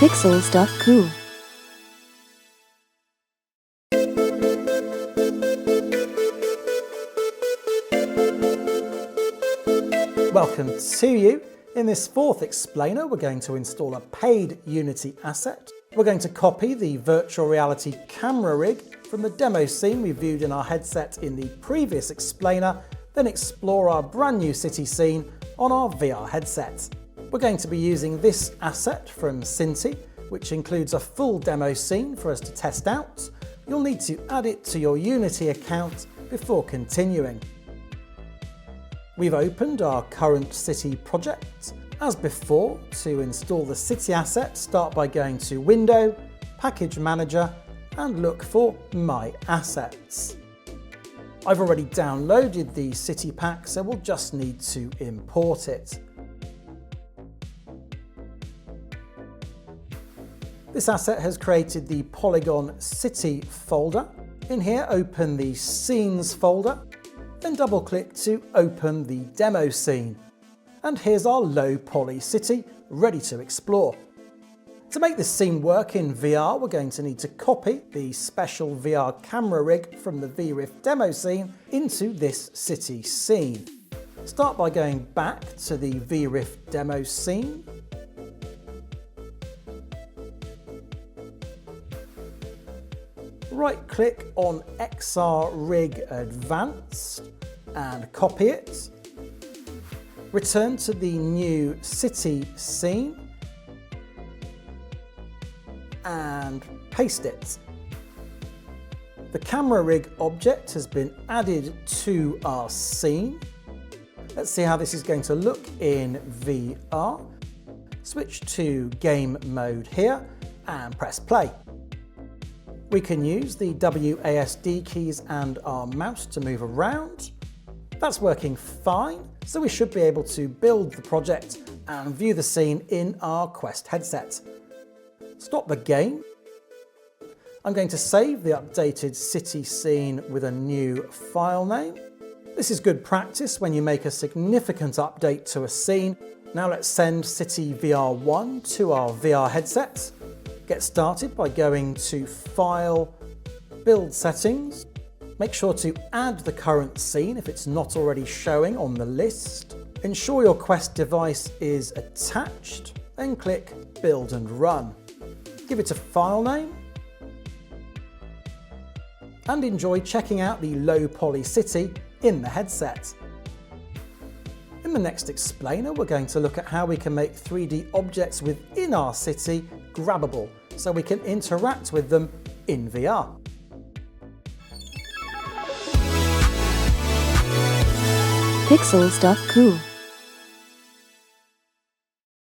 Pixels.cool. Welcome to you. In this fourth explainer, we're going to install a paid Unity asset. We're going to copy the virtual reality camera rig from the demo scene we viewed in our headset in the previous explainer, then explore our brand new city scene on our VR headset. We're going to be using this asset from Cinti, which includes a full demo scene for us to test out. You'll need to add it to your Unity account before continuing. We've opened our current city project. As before, to install the city asset, start by going to Window, Package Manager, and look for My Assets. I've already downloaded the city pack, so we'll just need to import it. This asset has created the Polygon City folder. In here, open the Scenes folder, then double-click to open the demo scene. And here's our low poly city, ready to explore. To make this scene work in VR, we're going to need to copy the special VR camera rig from the VRIF demo scene into this city scene. Start by going back to the VRIF demo scene. Right-click on XR Rig Advanced and copy it. Return to the new city scene and paste it. The camera rig object has been added to our scene. Let's see how this is going to look in VR. Switch to game mode here and press play. We can use the WASD keys and our mouse to move around. That's working fine, so we should be able to build the project and view the scene in our Quest headset. Stop the game. I'm going to save the updated city scene with a new file name. This is good practice when you make a significant update to a scene. Now let's send City VR1 to our VR headset. Get started by going to File, Build Settings. Make sure to add the current scene if it's not already showing on the list. Ensure your Quest device is attached, then click Build and Run. Give it a file name, and enjoy checking out the low poly city in the headset. In the next explainer, we're going to look at how we can make 3D objects within our city grabbable, so we can interact with them in VR. Pixels.cool.